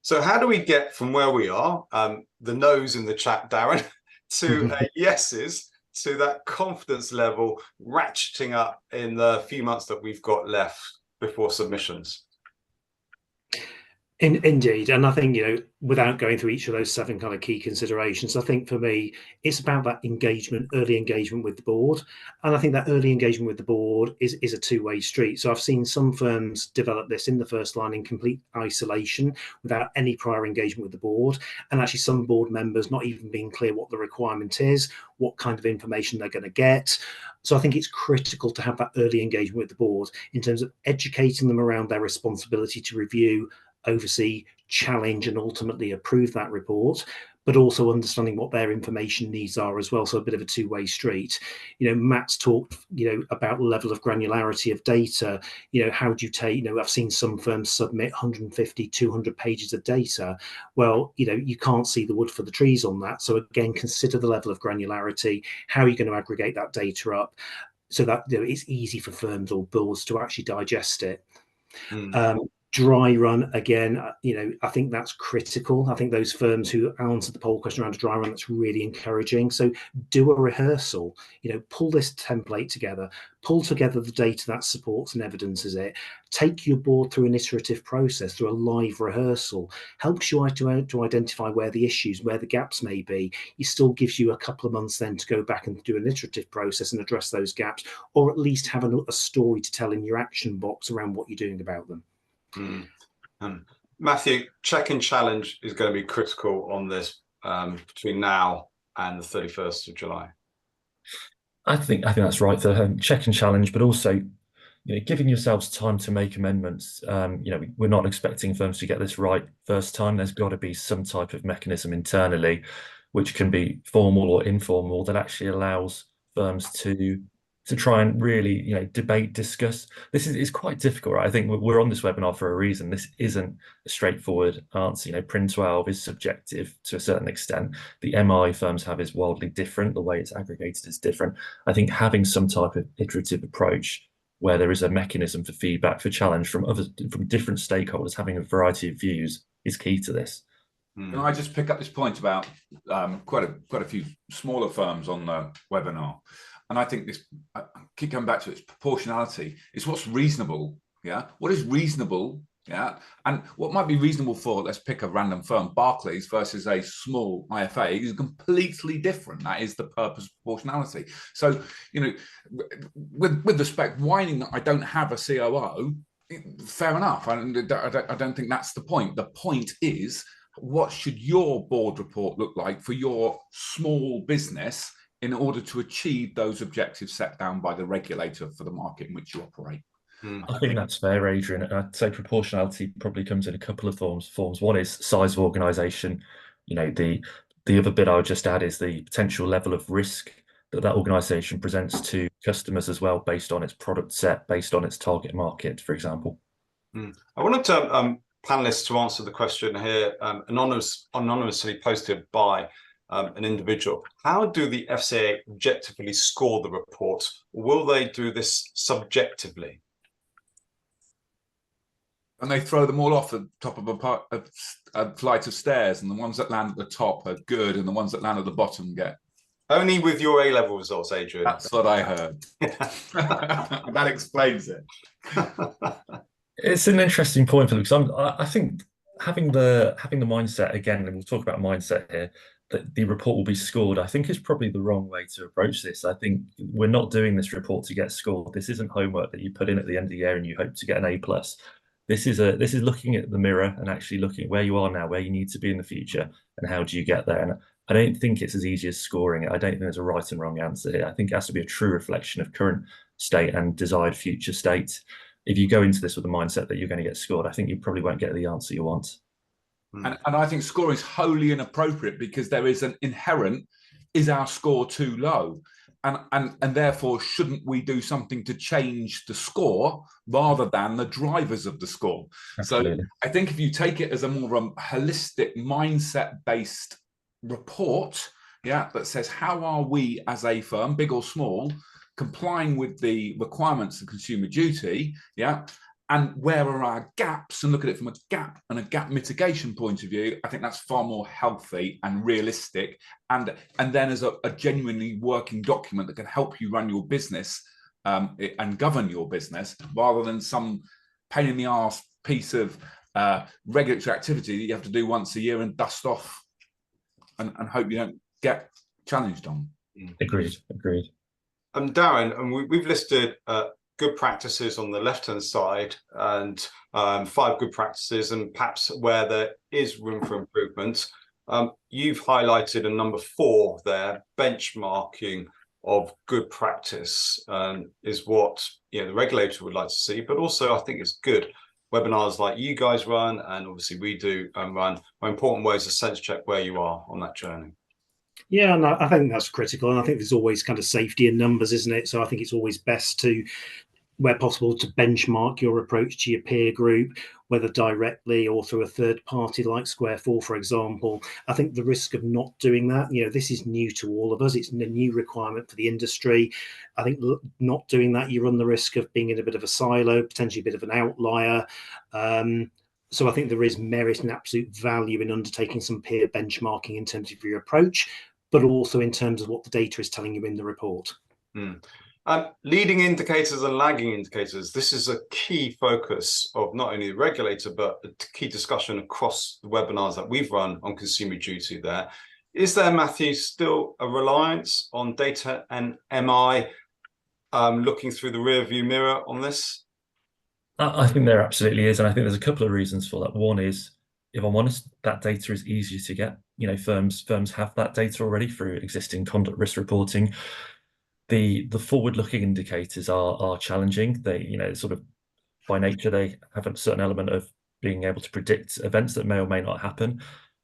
So how do we get from where we are, the no's in the chat, Darren, to yeses, to that confidence level ratcheting up in the few months that we've got left before submissions? Indeed. And I think, without going through each of those 7 kind of key considerations, I think for me, it's about that engagement, early engagement with the board. And I think that early engagement with the board is a two-way street. So I've seen some firms develop this in the first line in complete isolation without any prior engagement with the board. And actually some board members not even being clear what the requirement is, what kind of information they're going to get. So I think it's critical to have that early engagement with the board in terms of educating them around their responsibility to review, oversee, challenge, and ultimately approve that report, but also understanding what their information needs are as well. So a bit of a two-way street. Matt's talked, about level of granularity of data. How do you take, I've seen some firms submit 150, 200 pages of data. Well, you can't see the wood for the trees on that. So again, consider the level of granularity. How are you going to aggregate that data up so that it's easy for firms or boards to actually digest it? Dry run, again, I think that's critical. I think those firms who answer the poll question around a dry run, that's really encouraging. So do a rehearsal, pull this template together, pull together the data that supports and evidences it, take your board through an iterative process, through a live rehearsal, helps you to identify where the issues, where the gaps may be. It still gives you a couple of months then to go back and do an iterative process and address those gaps, or at least have a story to tell in your action box around what you're doing about them. Matthew, check and challenge is going to be critical on this between now and the 31st of July. I think that's right. The check and challenge, but also giving yourselves time to make amendments. We're not expecting firms to get this right first time. There's got to be some type of mechanism internally, which can be formal or informal, that actually allows firms to try and really, debate, discuss. This is quite difficult, right? I think we're on this webinar for a reason. This isn't a straightforward answer. Prin 12 is subjective to a certain extent. The MI firms have is wildly different. The way it's aggregated is different. I think having some type of iterative approach where there is a mechanism for feedback, for challenge from different stakeholders, having a variety of views is key to this. Can I just pick up this point about quite a few smaller firms on the webinar? And I think this, I keep coming back to its proportionality. It's what's reasonable, yeah? What is reasonable, yeah? And what might be reasonable for, let's pick a random firm, Barclays versus a small IFA is completely different. That is the purpose of proportionality. So, with respect, whining that I don't have a COO, fair enough. I don't think that's the point. The point is, what should your board report look like for your small business in order to achieve those objectives set down by the regulator for the market in which you operate? I think that's fair, Adrian. I'd say proportionality probably comes in a couple of forms. One is size of organisation. The other bit I would just add is the potential level of risk that organisation presents to customers as well, based on its product set, based on its target market, for example. I wanted to panelists to answer the question here, anonymously posted by an individual. How do the FCA objectively score the report? Will they do this subjectively? And they throw them all off the top of a flight of stairs, and the ones that land at the top are good, and the ones that land at the bottom get. Only with your A-level results, Adrian. That's what I heard. That explains it. It's an interesting point, Philip, because I think having the mindset, again, and we'll talk about mindset here, that the report will be scored, I think is probably the wrong way to approach this. I think we're not doing this report to get scored. This isn't homework that you put in at the end of the year and you hope to get an A+. This is looking at the mirror and actually looking at where you are now, where you need to be in the future, and how do you get there. And I don't think it's as easy as scoring it. I don't think there's a right and wrong answer here. I think it has to be a true reflection of current state and desired future state. If you go into this with the mindset that you're going to get scored, I think you probably won't get the answer you want. And I think scoring is wholly inappropriate, because there is an inherent, is our score too low? And therefore, shouldn't we do something to change the score rather than the drivers of the score? Absolutely. So I think if you take it as a more holistic mindset-based report, yeah, that says, how are we as a firm, big or small, complying with the requirements of Consumer Duty, yeah, and where are our gaps, and look at it from a gap and a gap mitigation point of view, I think that's far more healthy and realistic, and then as a genuinely working document that can help you run your business and govern your business, rather than some pain in the arse piece of regulatory activity that you have to do once a year and dust off and hope you don't get challenged on. Agreed. Darren, and we've listed good practices on the left-hand side and 5 good practices, and perhaps where there is room for improvement. You've highlighted a number 4 there, benchmarking of good practice, is what the regulator would like to see, but also I think it's good webinars like you guys run, and obviously we do run, are important ways to sense check where you are on that journey. Yeah, and I think that's critical. And I think there's always kind of safety in numbers, isn't it? So I think it's always best to, where possible, to benchmark your approach to your peer group, whether directly or through a third party like Square 4, for example. I think the risk of not doing that, this is new to all of us. It's a new requirement for the industry. I think not doing that, you run the risk of being in a bit of a silo, potentially a bit of an outlier. So I think there is merit and absolute value in undertaking some peer benchmarking in terms of your approach, but also in terms of what the data is telling you in the report. Leading indicators and lagging indicators. This is a key focus of not only the regulator, but a key discussion across the webinars that we've run on consumer duty there. Is there, Matthew, still a reliance on data and MI looking through the rear view mirror on this? I think there absolutely is. And I think there's a couple of reasons for that. One is, if I'm honest, that data is easier to get. Firms have that data already through existing conduct risk reporting. The forward-looking indicators are challenging. They, sort of by nature, they have a certain element of being able to predict events that may or may not happen.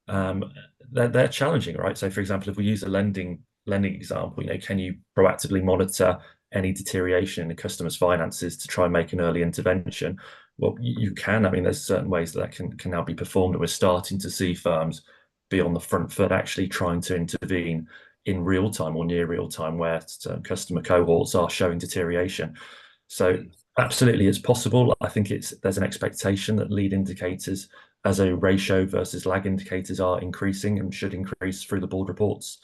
They're challenging, right? So, for example, if we use a lending example, can you proactively monitor any deterioration in a customer's finances to try and make an early intervention? Well, you can. I mean, there's certain ways that can now be performed, and we're starting to see firms be on the front foot, actually trying to intervene in real time or near real time where customer cohorts are showing deterioration. So absolutely, it's possible. I think there's an expectation that lead indicators as a ratio versus lag indicators are increasing and should increase through the board reports.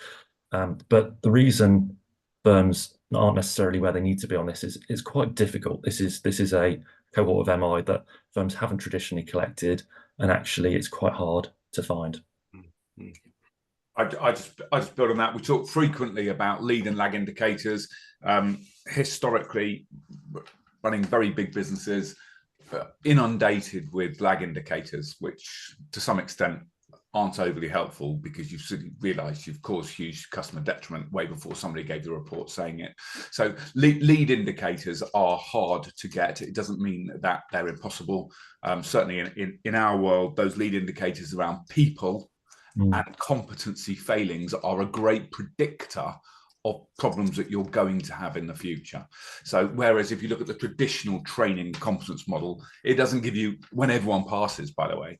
But the reason firms aren't necessarily where they need to be on this is quite difficult. This is a cohort of MI that firms haven't traditionally collected, and actually it's quite hard to find. I just build on that. We talk frequently about lead and lag indicators. Historically, running very big businesses, inundated with lag indicators, which to some extent aren't overly helpful, because you've realised you've caused huge customer detriment way before somebody gave the report saying it. So lead indicators are hard to get. It doesn't mean that they're impossible. Certainly in our world, those lead indicators around people and competency failings are a great predictor of problems that you're going to have in the future. So whereas if you look at the traditional training competence model, it doesn't give you, when everyone passes, by the way,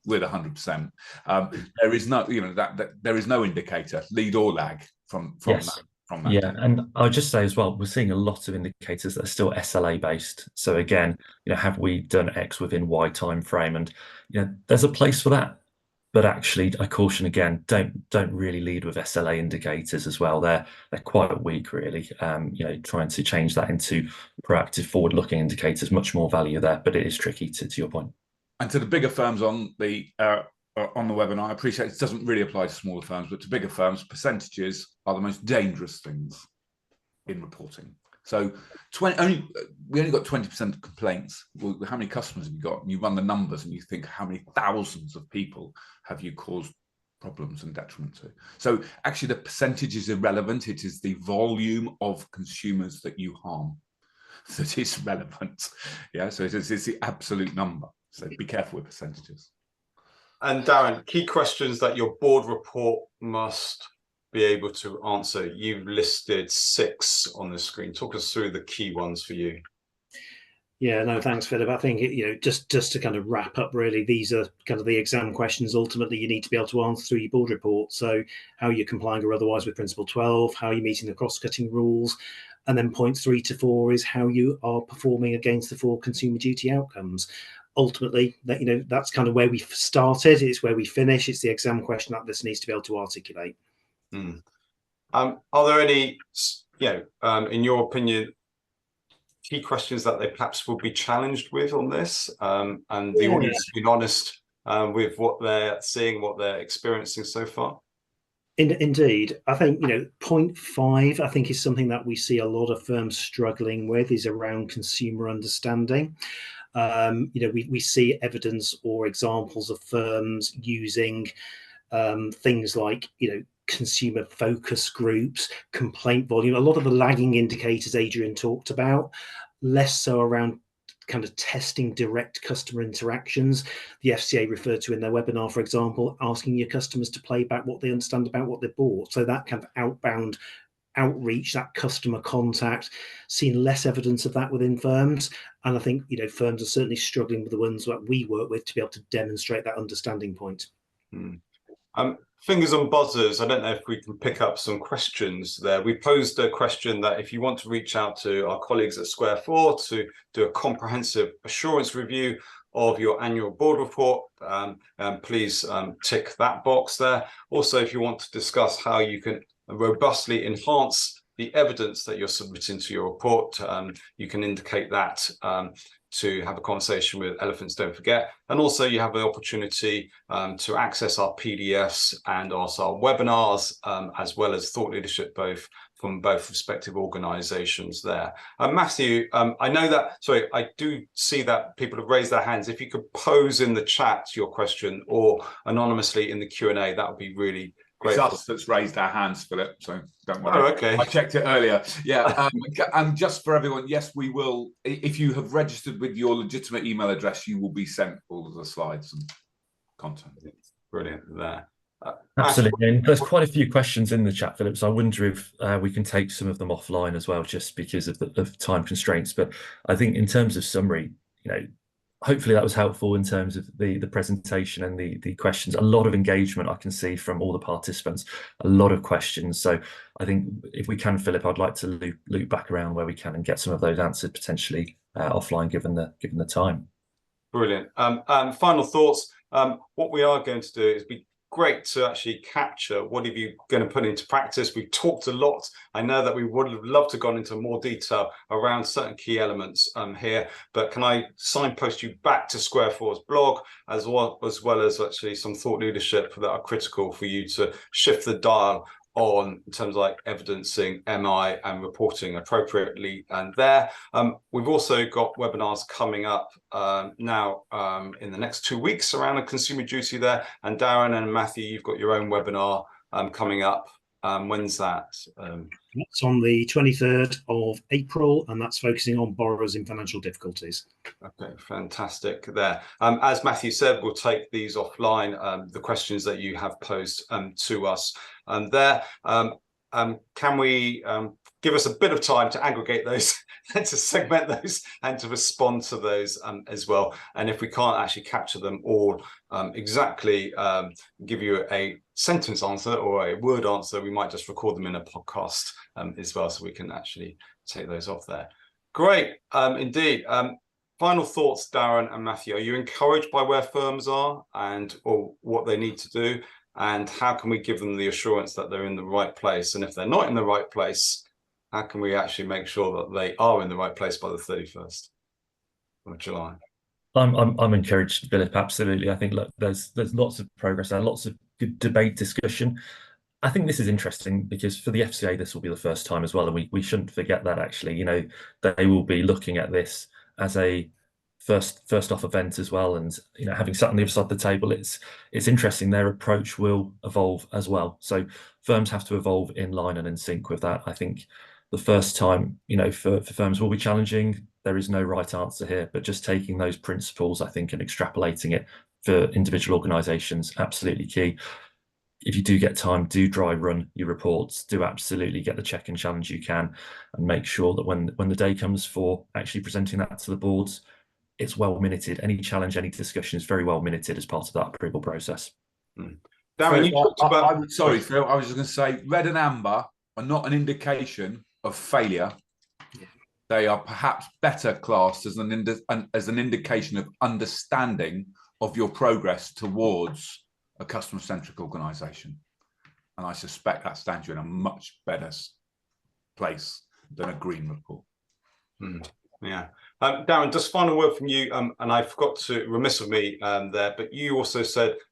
with 100%, there is no, there is no indicator, lead or lag from yes. that. Yeah, and I'll just say as well, we're seeing a lot of indicators that are still SLA based. So again, have we done X within Y time frame? And there's a place for that. But actually, I caution again, don't really lead with SLA indicators as well. They're quite weak, really. Trying to change that into proactive, forward-looking indicators, much more value there. But it is tricky, to your point. And to the bigger firms on the webinar, I appreciate it doesn't really apply to smaller firms, but to bigger firms, percentages are the most dangerous things in reporting. So we only got 20% of complaints. Well, how many customers have you got? And you run the numbers and you think, how many thousands of people have you caused problems and detriment to? So actually the percentage is irrelevant. It is the volume of consumers that you harm that is relevant. So it's the absolute number. So be careful with percentages. And Darren, key questions that your board report must be able to answer. You've listed 6 on the screen. Talk us through the key ones for you. Yeah, no, thanks, Philip. I think just to kind of wrap up, really, these are kind of the exam questions ultimately you need to be able to answer through your board report. So how you're complying or otherwise with Principle 12, how you're meeting the cross-cutting rules, and then points 3 to 4 is how you are performing against the 4 consumer duty outcomes. Ultimately, that's kind of where we started. It's where we finish. It's the exam question that this needs to be able to articulate. Are there any, in your opinion, key questions that they perhaps will be challenged with on this, and the audience being honest with what they're seeing, what they're experiencing so far? Indeed, I think, point 5, I think, is something that we see a lot of firms struggling with, is around consumer understanding. We see evidence or examples of firms using things like, consumer focus groups, complaint volume, a lot of the lagging indicators Adrian talked about, less so around kind of testing direct customer interactions. The FCA referred to in their webinar, for example, asking your customers to play back what they understand about what they bought. So that kind of outbound outreach, that customer contact, seen less evidence of that within firms. And I think, firms are certainly struggling with the ones that we work with to be able to demonstrate that understanding point. Fingers on buzzers. I don't know if we can pick up some questions there. We posed a question that if you want to reach out to our colleagues at Square 4 to do a comprehensive assurance review of your annual board report, please tick that box there. Also, if you want to discuss how you can robustly enhance the evidence that you're submitting to your report, you can indicate that to have a conversation with Elephants Don't Forget. And also you have the opportunity to access our PDFs and also our webinars, as well as thought leadership, from both respective organizations there. Matthew, I know that, sorry, I do see that people have raised their hands. If you could pose in the chat your question or anonymously in the Q&A, that would be really great. It's us that's raised our hands, Philip, so don't worry. Oh, okay. I checked it earlier. Yeah, and just for everyone, yes, we will. If you have registered with your legitimate email address, you will be sent all of the slides and content. Brilliant there. Absolutely. And there's quite a few questions in the chat, Philip, so I wonder if we can take some of them offline as well, just because of time constraints. But I think in terms of summary, hopefully that was helpful in terms of the presentation and the questions. A lot of engagement I can see from all the participants, a lot of questions. So I think if we can, Philip, I'd like to loop back around where we can and get some of those answered potentially offline, given the time. Brilliant. Final thoughts. What we are going to do is be great to actually capture what are you going to put into practice. We've talked a lot. I know that we would have loved to have gone into more detail around certain key elements here, but can I signpost you back to Square 4's blog, as well as actually some thought leadership that are critical for you to shift the dial on in terms of like evidencing MI and reporting appropriately. And there, we've also got webinars coming up now in the next 2 weeks around a consumer duty there. And Darren and Matthew, you've got your own webinar coming up. When's that? That's on the 23rd of April, and that's focusing on borrowers in financial difficulties. Okay, fantastic there. As Matthew said, we'll take these offline, the questions that you have posed to us there. Can we give us a bit of time to aggregate those, to segment those, and to respond to those as well? And if we can't actually capture them all exactly, give you a sentence answer or a word answer, we might just record them in a podcast as well, so we can actually take those off there. Great, indeed. Final thoughts, Darren and Matthew. Are you encouraged by where firms are or what they need to do? And how can we give them the assurance that they're in the right place? And if they're not in the right place, how can we actually make sure that they are in the right place by the 31st of July? I'm encouraged, Philip, absolutely. I think, look, there's lots of progress there, lots of good debate, discussion. I think this is interesting because for the FCA, this will be the first time as well, and we shouldn't forget that, actually. They will be looking at this as a first off event as well, and having sat on the other side of the table, it's interesting. Their approach will evolve as well, so firms have to evolve in line and in sync with that. I think the first time, for firms will be challenging. There is no right answer here, but just taking those principles, I think, and extrapolating it for individual organizations, absolutely key. If you do get time, do dry run your reports, do absolutely get the check and challenge you can, and make sure that when the day comes for actually presenting that to the boards, it's well minuted. Any challenge, any discussion is very well minuted as part of that approval process. Darren, you talked about... Sorry, Phil, I was just going to say, red and amber are not an indication of failure. They are perhaps better classed as an indication of understanding of your progress towards a customer-centric organisation. And I suspect that stands you in a much better place than a green report. Yeah. Darren, just final word from you. And I forgot to, remiss of me there, but you also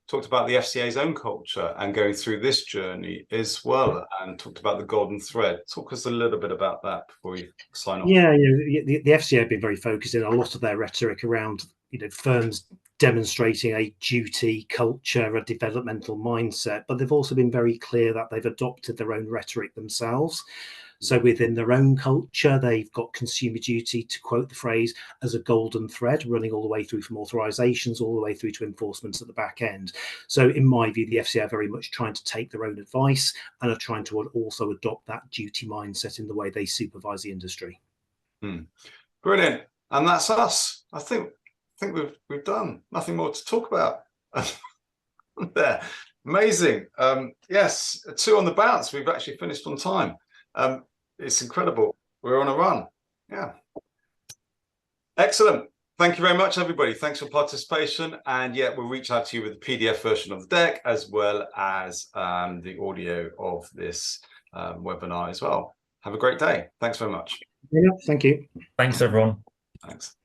talked about the FCA's own culture and going through this journey as well, and talked about the golden thread. Talk us a little bit about that before we sign off. Yeah, the FCA have been very focused in a lot of their rhetoric around, firms demonstrating a duty culture, a developmental mindset, but they've also been very clear that they've adopted their own rhetoric themselves. So within their own culture, they've got consumer duty, to quote the phrase, as a golden thread running all the way through from authorizations all the way through to enforcement at the back end. So in my view, the FCA are very much trying to take their own advice and are trying to also adopt that duty mindset in the way they supervise the industry. Brilliant. And that's us. I think we've done nothing more to talk about there. Amazing. Yes, 2 on the bounce. We've actually finished on time. It's incredible. We're on a run. Yeah. Excellent. Thank you very much, everybody. Thanks for participation. And yeah, we'll reach out to you with the PDF version of the deck, as well as the audio of this webinar as well. Have a great day. Thanks very much. Yeah, thank you. Thanks, everyone. Thanks.